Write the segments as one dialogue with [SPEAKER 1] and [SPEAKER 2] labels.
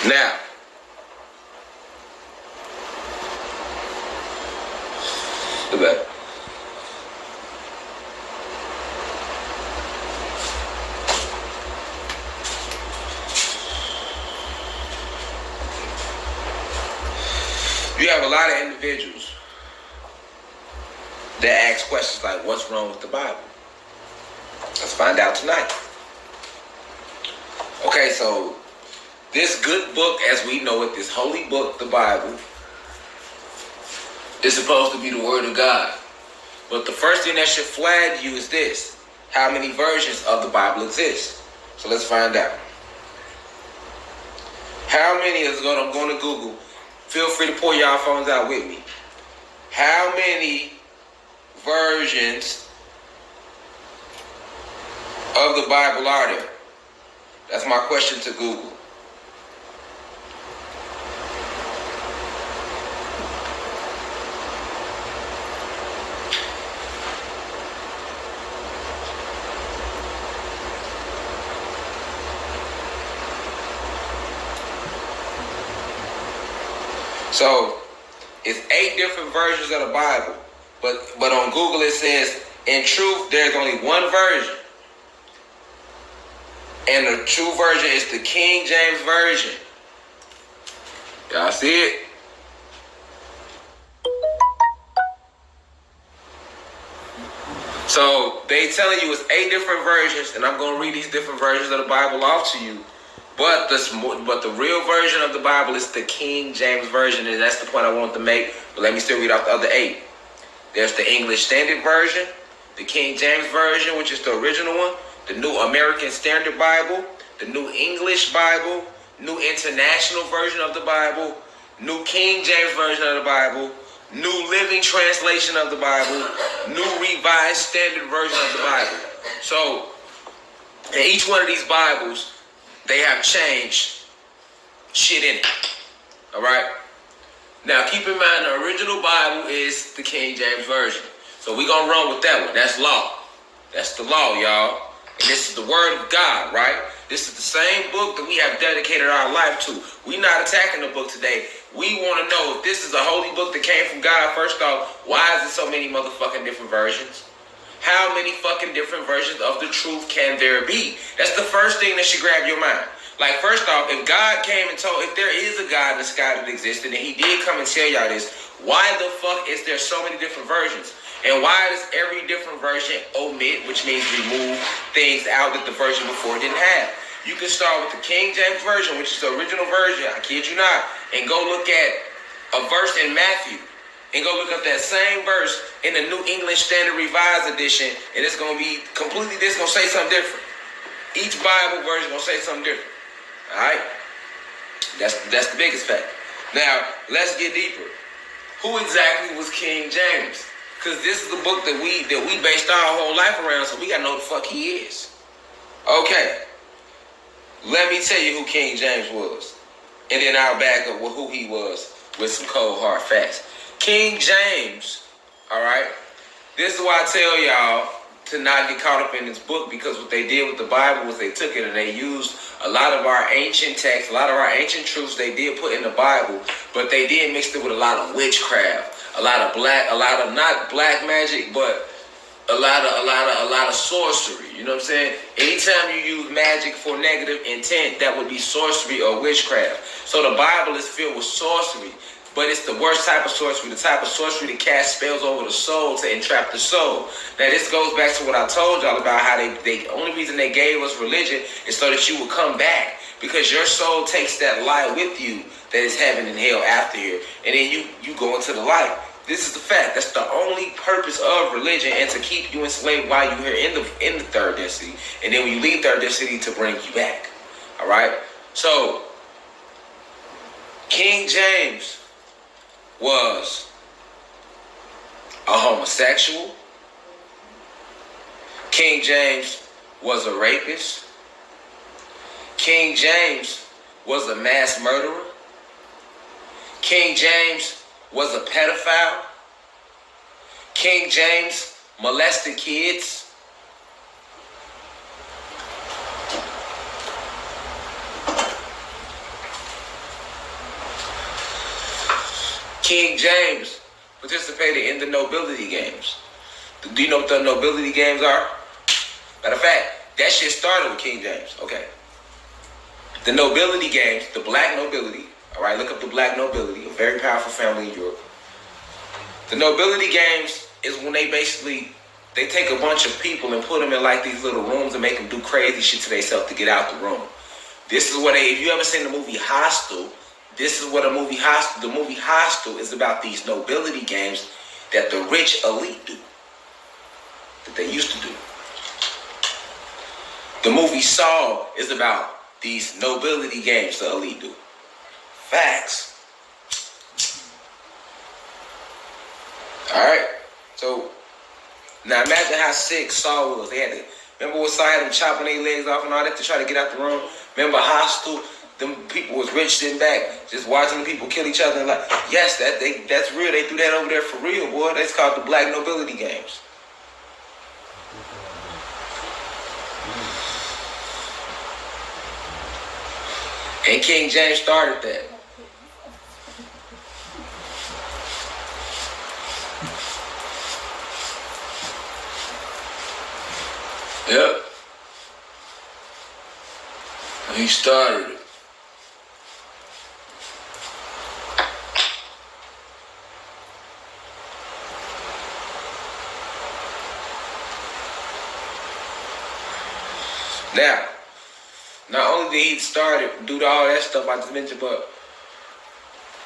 [SPEAKER 1] Now, the back. You have a lot of individuals that ask questions like, what's wrong with the Bible? Let's find out tonight. Okay, so this good book, as we know it, this holy book, the Bible, is supposed to be the Word of God. But the first thing that should flag you is this: how many versions of the Bible exist? So let's find out. How many is going? I'm going to Google. Feel free to pull y'all phones out with me. How many versions of the Bible are there? That's my question to Google. So it's 8 different versions of the Bible, but on Google it says, in truth, there's only one version. And the true version is the King James Version. Y'all see it? So they telling you it's 8 different versions, and I'm going to read these different versions of the Bible off to you. But the real version of the Bible is the King James Version, and that's the point I wanted to make. But let me still read off the other 8. There's the English Standard Version, the King James Version, which is the original one, the New American Standard Bible, the New English Bible, New International Version of the Bible, New King James Version of the Bible, New Living Translation of the Bible, New Revised Standard Version of the Bible. So, in each one of these Bibles, they have changed shit in it. Alright? Now, keep in mind, the original Bible is the King James Version. So, we're going to run with that one. That's law. That's the law, y'all. And this is the Word of God, right? This is the same book that we have dedicated our life to. We're not attacking the book today. We want to know if this is a holy book that came from God. First off, why is there so many motherfucking different versions? How many fucking different versions of the truth can there be? That's the first thing that should grab your mind. Like, first off, if God came and told, if there is a God in the sky that existed, and he did come and tell y'all this, why the fuck is there so many different versions? And why does every different version omit, which means remove, things out that the version before didn't have? You can start with the King James Version, which is the original version, I kid you not, and go look at a verse in Matthew. And go look up that same verse in the New English Standard Revised Edition, and it's going to be completely, this going to say something different. Each Bible version going to say something different. All right? That's the biggest fact. Now, let's get deeper. Who exactly was King James? Because this is the book that we based our whole life around, so we got to know who the fuck he is. Okay. Let me tell you who King James was. And then I'll back up with who he was with some cold, hard facts. King James, all right, this is why I tell y'all to not get caught up in this book, because what they did with the Bible was they took it and they used a lot of our ancient texts, a lot of our ancient truths they did put in the Bible, but they did mix it with a lot of witchcraft, a lot of not black magic, but a lot of sorcery. You know what I'm saying? Anytime you use magic for negative intent, that would be sorcery or witchcraft. So the Bible is filled with sorcery. But it's the worst type of sorcery, the type of sorcery that casts spells over the soul to entrap the soul. Now, this goes back to what I told y'all about how the only reason they gave us religion is so that you will come back. Because your soul takes that light with you that is heaven and hell after here. And then you go into the light. This is the fact. That's the only purpose of religion, and to keep you enslaved while you're here in the third density. And then when you leave third density, to bring you back. All right? So, King James was a homosexual. King James was a rapist. King James was a mass murderer. King James was a pedophile. King James molested kids. King James participated in the nobility games. Do you know what the nobility games are? Matter of fact, that shit started with King James. Okay. The nobility games, the black nobility. All right, look up the black nobility, a very powerful family in Europe. The nobility games is when they take a bunch of people and put them in like these little rooms and make them do crazy shit to themselves to get out the room. This is what if you ever seen the movie Hostel, this is what the movie Hostel is about, these nobility games that the rich elite do. That they used to do. The movie Saw is about these nobility games the elite do. Facts. Alright. So now imagine how sick Saw was. They had to remember what Saw had them chopping their legs off and all that to try to get out the room. Remember Hostel? Them people was rich sitting back, just watching the people kill each other and like, yes, that's real. They do that over there for real, boy. That's called the black nobility games. And King James started that. Yep. He started it. Now, not only did he do all that stuff I just mentioned, but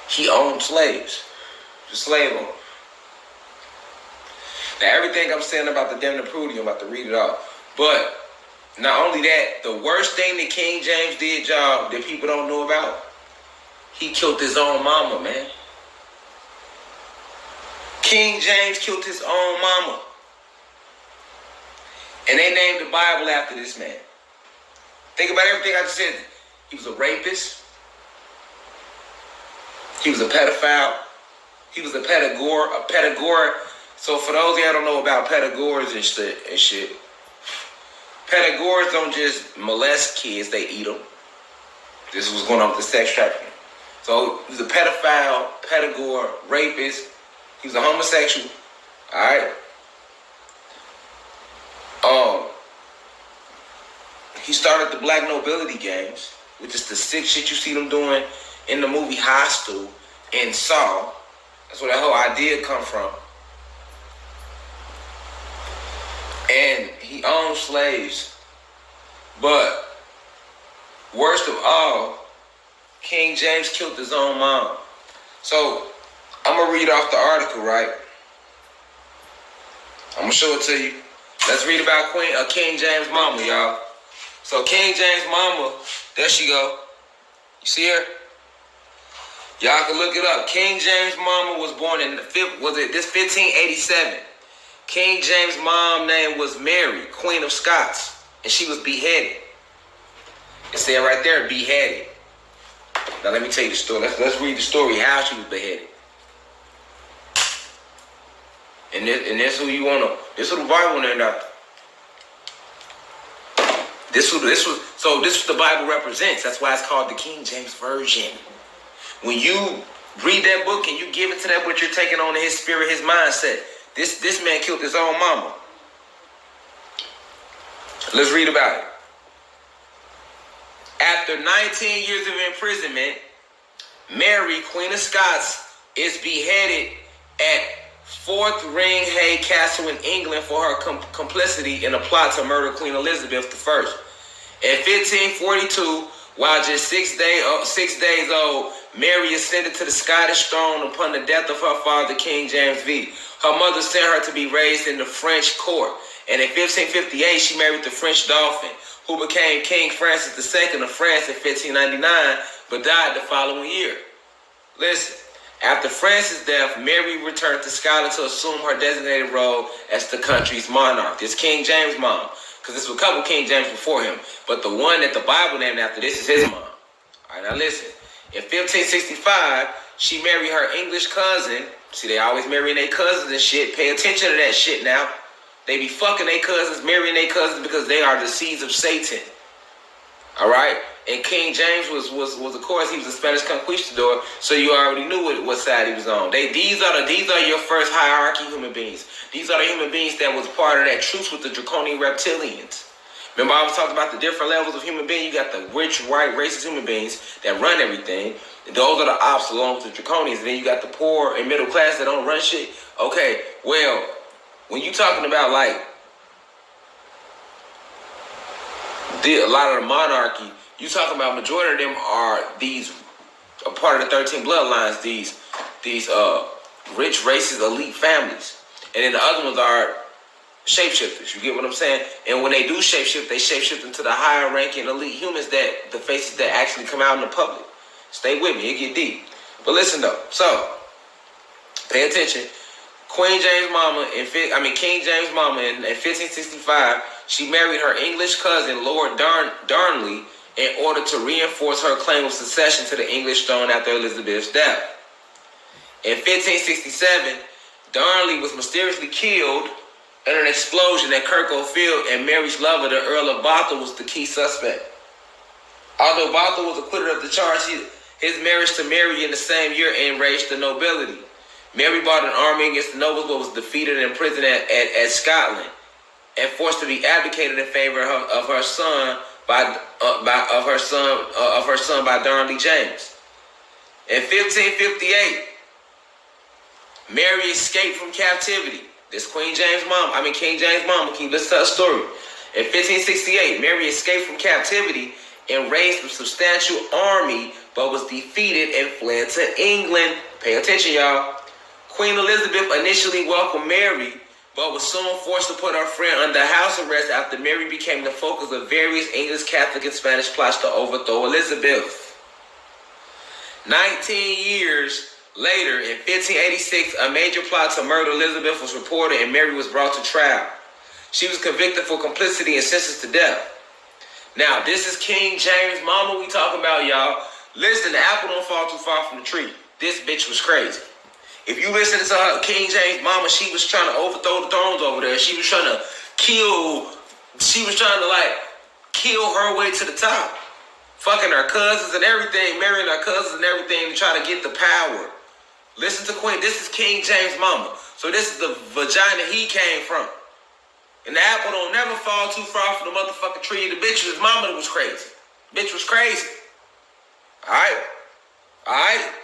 [SPEAKER 1] he owned slaves. The slave owner. Now, everything I'm saying about the damn Prudy, I'm about to read it off. But not only that, the worst thing that King James did, y'all, that people don't know about, he killed his own mama, man. King James killed his own mama. And they named the Bible after this man. Think about everything I just said. He was a rapist. He was a pedophile. He was a pedagore. So for those of you that don't know about pedagores and shit, pedagores don't just molest kids, they eat them. This was going on with the sex trafficking. So he was a pedophile, pedagore, rapist. He was a homosexual. Alright? He started the black nobility games, which is the sick shit you see them doing in the movie Hostel and Saw. That's where that whole idea come from. And he owned slaves. But worst of all, King James killed his own mom. So I'm going to read off the article, right? I'm going to show it to you. Let's read about King James' mama, y'all. So King James' mama, there she go. You see her? Y'all can look it up. King James' mama was born in 1587. King James' mom's name was Mary, Queen of Scots, and she was beheaded. It said right there, beheaded. Now let me tell you the story. Let's read the story how she was beheaded. And this who you wanna. This who the Bible named after. This what the Bible represents. That's why it's called the King James Version. When you read that book and you give it to that, what you're taking on his spirit, his mindset. This man killed his own mama. Let's read about it. After 19 years of imprisonment, Mary, Queen of Scots, is beheaded at Fort Ringhay Castle in England for her complicity in a plot to murder Queen Elizabeth I. In 1542, while just 6 days old, Mary ascended to the Scottish throne upon the death of her father, King James V. Her mother sent her to be raised in the French court, and in 1558, she married the French Dauphin, who became King Francis II of France in 1599, but died the following year. Listen. After Francis' death, Mary returned to Scotland to assume her designated role as the country's monarch. This King James' mom, because there's a couple King James before him, but the one that the Bible named after this is his mom. All right, now listen. In 1565, she married her English cousin. See, they always marrying their cousins and shit. Pay attention to that shit now. They be fucking their cousins, marrying their cousins because they are the seeds of Satan. All right? And King James was of course, he was a Spanish conquistador, so you already knew what side he was on. These are your first hierarchy human beings. These are the human beings that was part of that truce with the draconian reptilians. Remember, I was talking about the different levels of human beings. You got the rich, white, racist human beings that run everything. Those are the ops along with the draconians. And then you got the poor and middle class that don't run shit. Okay, well, when you talking about like a lot of the monarchy, you talking about majority of them are a part of the 13 bloodlines, these rich, racist, elite families. And then the other ones are shapeshifters, you get what I'm saying? And when they do shapeshift, they shapeshift into the higher ranking elite humans, the faces that actually come out in the public. Stay with me, it get deep. But listen though, so pay attention. King James' mama in 1565, she married her English cousin Lord Darnley in order to reinforce her claim of succession to the English throne after Elizabeth's death. In 1567, Darnley was mysteriously killed in an explosion at Kirkhope Field, and Mary's lover, the Earl of Bothwell, was the key suspect. Although Bothwell was acquitted of the charge, his marriage to Mary in the same year enraged the nobility. Mary brought an army against the nobles, but was defeated and imprisoned at Scotland, and forced to be abdicated in favor of her son by Darnley James. In 1558, Mary escaped from captivity. This King James' mama, can you listen to her story? In 1568, Mary escaped from captivity and raised a substantial army, but was defeated and fled to England. Pay attention, y'all. Queen Elizabeth initially welcomed Mary, but was soon forced to put her friend under house arrest after Mary became the focus of various English, Catholic, and Spanish plots to overthrow Elizabeth. 19 years later, in 1586, a major plot to murder Elizabeth was reported and Mary was brought to trial. She was convicted for complicity and sentenced to death. Now, this is King James' mama we talking about, y'all. Listen, the apple don't fall too far from the tree. This bitch was crazy. If you listen to her, King James' mama, she was trying to overthrow the thrones over there. She was trying to kill her way to the top. Fucking her cousins and everything, marrying her cousins and everything to try to get the power. Listen to Queen. This is King James' mama. So this is the vagina he came from. And the apple don't never fall too far from the motherfucking tree. The bitch, his mama was crazy. Bitch was crazy. Alright?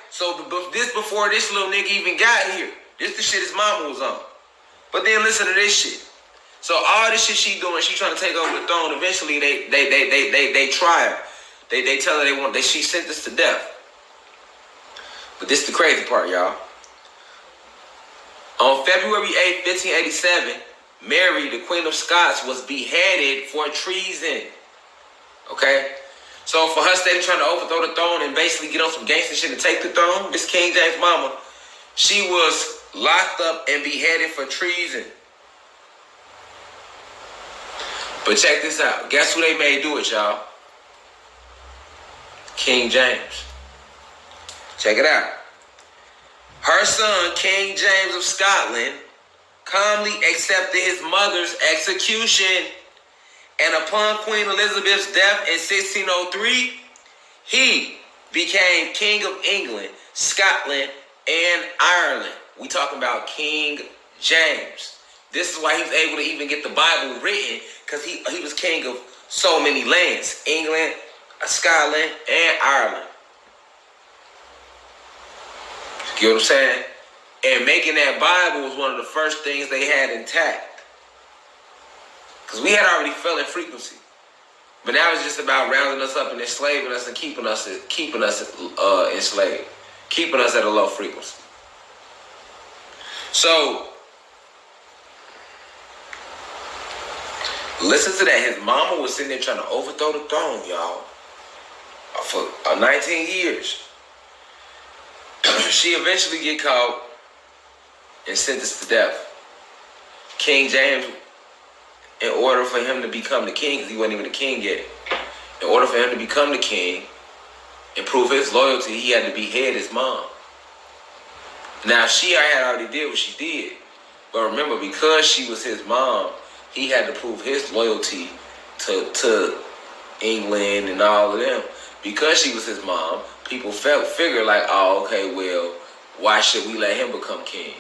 [SPEAKER 1] So this before this little nigga even got here. This the shit his mama was on. But then listen to this shit. So all this shit she doing, she trying to take over the throne. Eventually they try her. They tell her that she sentenced to death. But this is the crazy part, y'all. On February 8, 1587, Mary, the Queen of Scots, was beheaded for treason. Okay? So for her steady trying to overthrow the throne and basically get on some gangster shit and take the throne, this King James' mama, she was locked up and beheaded for treason. But check this out. Guess who they made do it, y'all? King James. Check it out. Her son, King James of Scotland, calmly accepted his mother's execution. And upon Queen Elizabeth's death in 1603, he became King of England, Scotland, and Ireland. We talking about King James. This is why he was able to even get the Bible written, because he was king of so many lands. England, Scotland, and Ireland. You know what I'm saying? And making that Bible was one of the first things they had intact. Because we had already fell in frequency. But now it's just about rounding us up and enslaving us and keeping us enslaved. Keeping us at a low frequency. So, listen to that. His mama was sitting there trying to overthrow the throne, y'all. For 19 years. She eventually get caught and sentenced to death. King James, in order for him to become the king, because he wasn't even the king yet, in order for him to become the king and prove his loyalty, he had to behead his mom. Now, she had already did what she did. But remember, because she was his mom, he had to prove his loyalty to England and all of them. Because she was his mom, people figured like, oh, okay, well, why should we let him become king?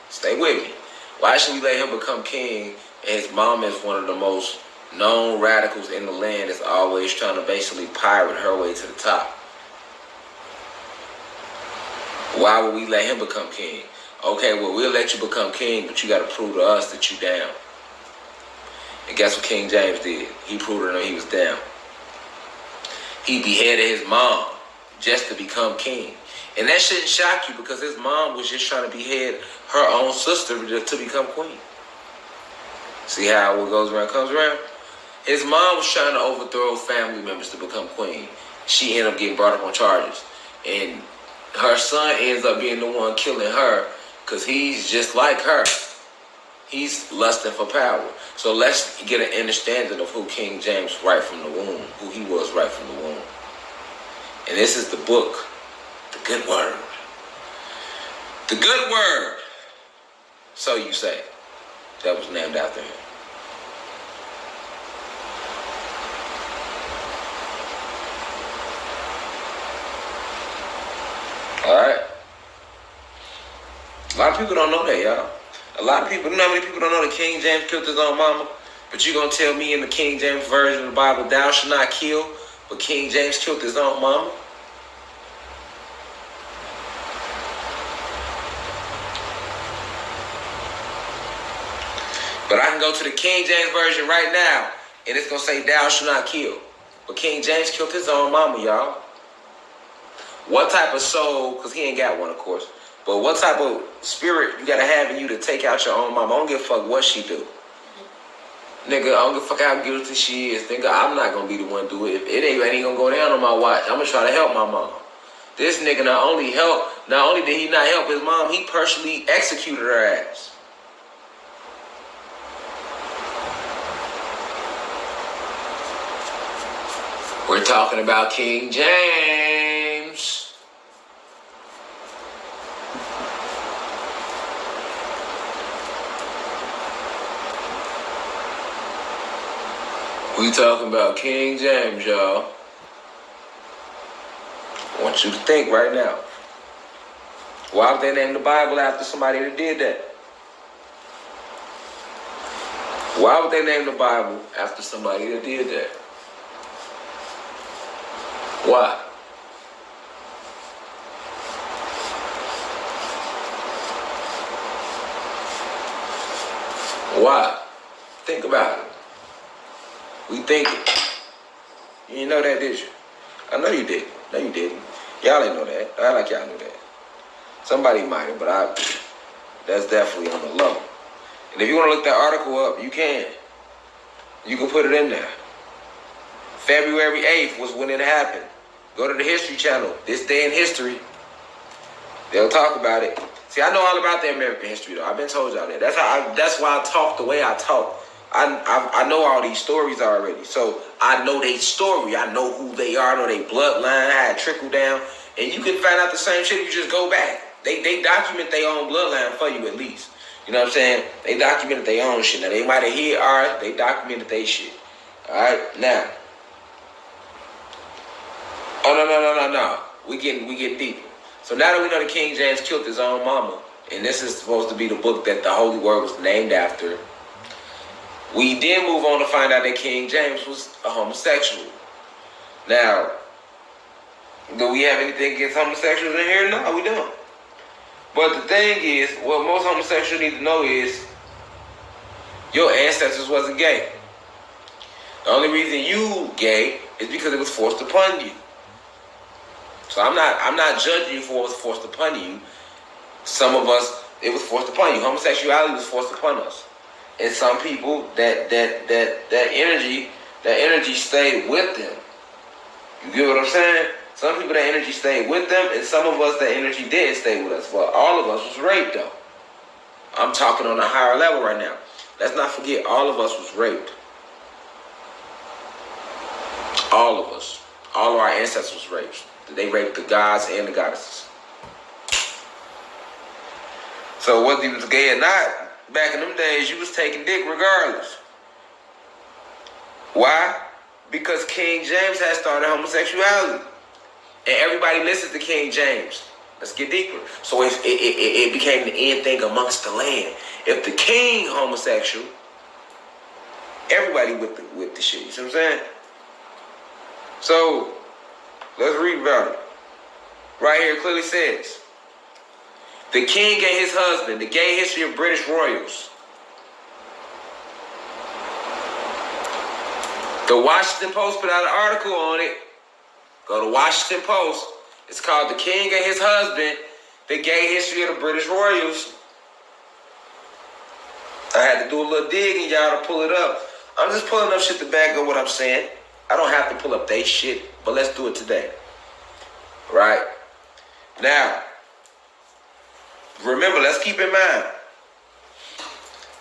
[SPEAKER 1] Stay with me. Why should we let him become king? And his mom is one of the most known radicals in the land that's always trying to basically pirate her way to the top. Why would we let him become king? Okay, well, we'll let you become king, but you got to prove to us that you down. And guess what King James did? He proved to them he was down. He beheaded his mom just to become king. And that shouldn't shock you because his mom was just trying to behead her own sister to become queen. See how what goes around comes around? His mom was trying to overthrow family members to become queen. She ended up getting brought up on charges. And her son ends up being the one killing her because he's just like her. He's lusting for power. So let's get an understanding of who King James right from the womb, who he was right from the womb. And this is the book, The Good Word. The Good Word. So you say. That was named after him. Alright? A lot of people don't know that, y'all. A lot of people, you know how many people don't know that King James killed his own mama? But you gonna tell me in the King James version of the Bible, thou shalt not kill, but King James killed his own mama? But I can go to the King James version right now, and it's gonna say thou shalt not kill. But King James killed his own mama, y'all. What type of soul, because he ain't got one, of course, but what type of spirit you gotta have in you to take out your own mama? I don't give a fuck what she do. Nigga, I don't give a fuck how guilty she is. Nigga, I'm not gonna be the one to do it. If it ain't gonna go down on my watch, I'm gonna try to help my mom. This nigga not only did he not help his mom, he personally executed her ass. We're talking about King James. We talking about King James, y'all. I want you to think right now. Why would they name the Bible after somebody that did that? Why would they name the Bible after somebody that did that? Why? Why? Think about it. We thinking. You didn't know that, did you? I know you did. No, you didn't. Y'all didn't know that. I like y'all knew that. Somebody might have, but that's definitely on the low. And if you want to look that article up, you can. You can put it in there. February 8th was when it happened. Go to the History Channel. This day in history. They'll talk about it. See, I know all about the American history, though. I've been told y'all that. That's why I talk the way I talk. I know all these stories already. So I know their story. I know who they are. I know their bloodline, how it trickled down. And you can find out the same shit. You just go back. They document their own bloodline for you at least. You know what I'm saying? They documented their own shit. Now, they might have hid ours. They documented their shit. All right? Now. Oh, no. We get deeper. So now that we know that King James killed his own mama, and this is supposed to be the book that the Holy Word was named after, we then move on to find out that King James was a homosexual. Now, do we have anything against homosexuals in here? No, we don't. But the thing is, what most homosexuals need to know is your ancestors wasn't gay. The only reason you gay is because it was forced upon you. So I'm not judging you for what was forced upon you. Some of us, it was forced upon you. Homosexuality was forced upon us. And some people, that energy stayed with them. You get what I'm saying? Some people, that energy stayed with them, and some of us, that energy didn't stay with us. Well, all of us was raped, though. I'm talking on a higher level right now. Let's not forget, all of us was raped. All of us. All of our ancestors was raped. They raped the gods and the goddesses. So whether you was gay or not, back in them days, you was taking dick regardless. Why? Because King James had started homosexuality. And everybody listens to King James. Let's get deeper. So it became the end thing amongst the land. If the king homosexual, everybody with the shit. You see what I'm saying? So let's read about it. Right here it clearly says, the king and his husband, the gay history of British royals. The Washington Post put out an article on it. Go to Washington Post. It's called The King and His Husband, the Gay History of the British Royals. I had to do a little digging, y'all, to pull it up. I'm just pulling up shit to back up what I'm saying. I don't have to pull up they shit, but let's do it today. Right? Now, remember, let's keep in mind,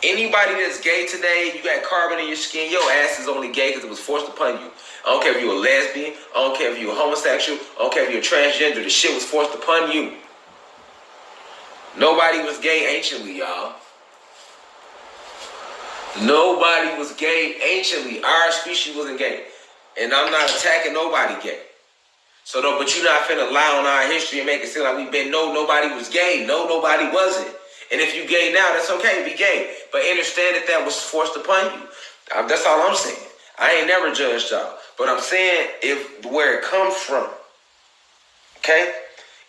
[SPEAKER 1] anybody that's gay today, you got carbon in your skin, your ass is only gay because it was forced upon you. I don't care if you're a lesbian. I don't care if you're a homosexual. I don't care if you're a transgender. The shit was forced upon you. Nobody was gay anciently, y'all. Nobody was gay anciently. Our species wasn't gay. And I'm not attacking nobody gay. So, but you're not finna lie on our history and make it seem like we've been, no, nobody was gay. No, nobody wasn't. And if you gay now, that's okay, be gay. But understand that was forced upon you. That's all I'm saying. I ain't never judged y'all. But I'm saying where it comes from. Okay?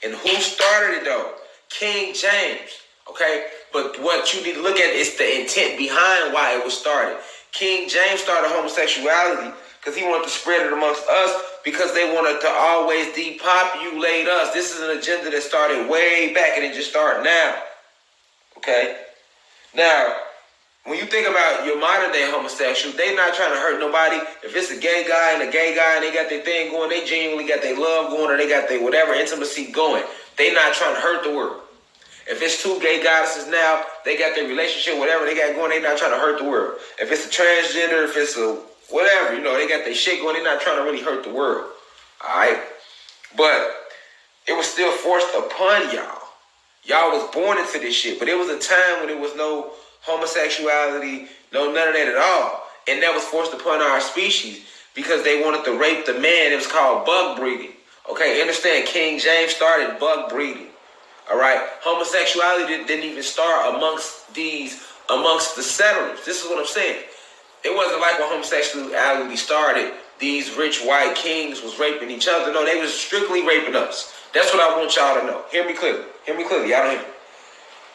[SPEAKER 1] And who started it though? King James. Okay? But what you need to look at is the intent behind why it was started. King James started homosexuality because he wanted to spread it amongst us because they wanted to always depopulate us. This is an agenda that started way back and it just started now. Okay? Now, when you think about your modern day homosexual, they not trying to hurt nobody. If it's a gay guy and they got their thing going, they genuinely got their love going or they got their whatever intimacy going. They not trying to hurt the world. If it's two gay goddesses now, they got their relationship, whatever they got going, they not trying to hurt the world. If it's a transgender, if it's a whatever, they got their shit going, they not trying to really hurt the world. Alright? But it was still forced upon y'all. Y'all was born into this shit. But it was a time when there was no homosexuality, none of that at all. And that was forced upon our species because they wanted to rape the man. It was called bug breeding. Okay, understand, King James started bug breeding. All right, homosexuality didn't even start amongst the settlers. This is what I'm saying. It wasn't like when homosexuality started, these rich white kings was raping each other. No, they was strictly raping us. That's what I want y'all to know. Hear me clearly. Y'all don't hear me.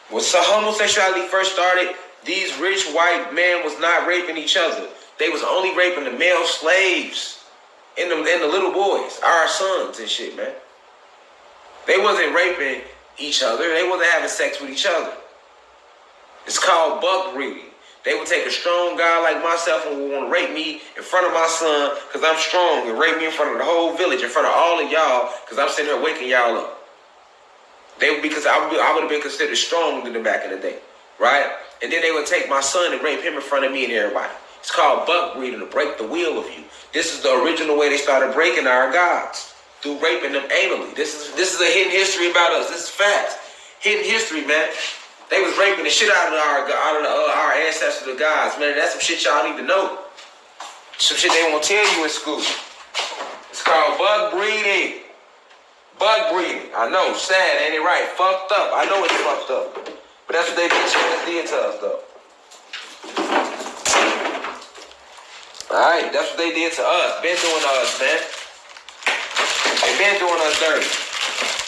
[SPEAKER 1] When homosexuality first started, these rich white men was not raping each other. They was only raping the male slaves and the little boys, our sons and shit, man. They wasn't raping each other. They wasn't having sex with each other. It's called bug breeding. They would take a strong guy like myself and would want to rape me in front of my son because I'm strong and rape me in front of the whole village, in front of all of y'all because I'm sitting here waking y'all up. Because I would have been considered strong in the back of the day, right? And then they would take my son and rape him in front of me and everybody. It's called bug breeding, to break the will of you. This is the original way they started breaking our gods, through raping them anally. This is a hidden history about us. This is facts. Hidden history, man. They was raping the shit out of our ancestors, the gods, man. That's some shit y'all need to know. Some shit they won't tell you in school. It's called bug breeding. Bug breeding. I know, sad, ain't it right? Fucked up. I know it's fucked up. But that's what they did to us, though. Alright, that's what they did to us. Been doing to us, man. They been doing us dirty.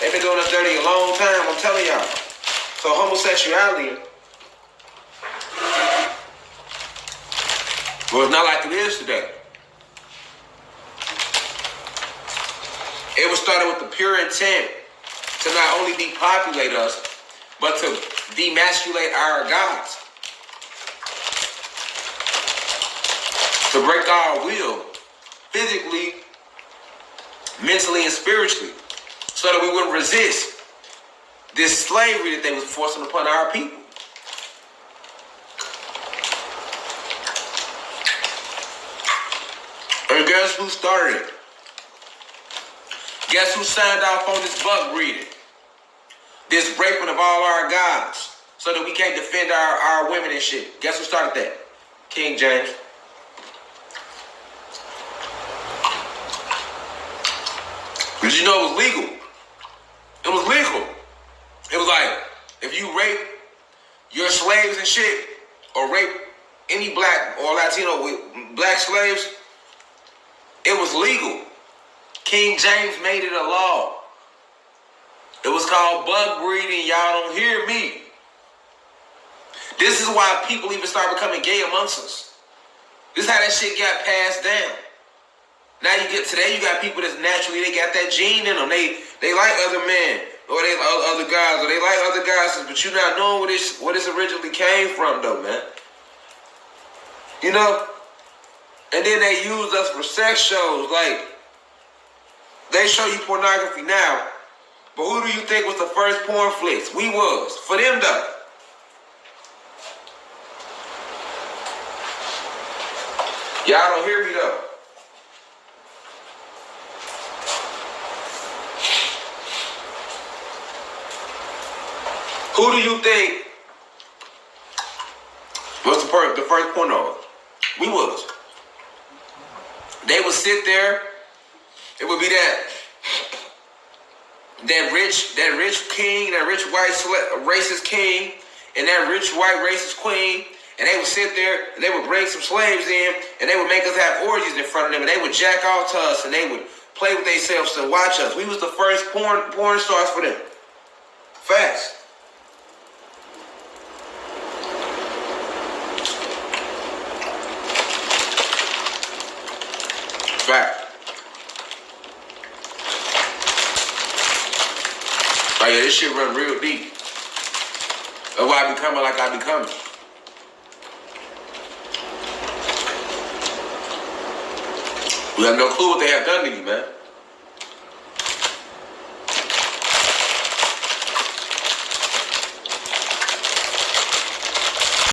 [SPEAKER 1] They've been doing us dirty a long time, I'm telling y'all. So homosexuality was not like it is today. It was started with the pure intent to not only depopulate us, but to demasculate our gods. To break our will, physically, mentally, and spiritually, so that we wouldn't resist this slavery that they was forcing upon our people. And guess who started it? Guess who signed off on this bug breeding? This raping of all our gods so that we can't defend our women and shit. Guess who started that? King James. Did you know it was legal? It was legal. It was like, if you rape your slaves and shit, or rape any black or Latino with black slaves, it was legal. King James made it a law. It was called bug breeding. Y'all don't hear me. This is why people even start becoming gay amongst us. This is how that shit got passed down. Now today you got people that's naturally, they got that gene in them. They like other men, or they like other guys, or they like other guys, but you not knowing where this originally came from though, man. You know? And then they use us for sex shows. Like, they show you pornography now, but who do you think was the first porn flicks? We was. For them though. Y'all don't hear me though. Who do you think was the first porno? We was. They would sit there. It would be that rich king, that rich white racist king, and that rich white racist queen, and they would sit there and they would bring some slaves in, and they would make us have orgies in front of them, and they would jack off to us, and they would play with themselves to watch us. We was the first porn stars for them. Facts. Fact. Like, yeah, this shit run real deep. That's why I be coming like I be coming. We have no clue what they have done to you, man.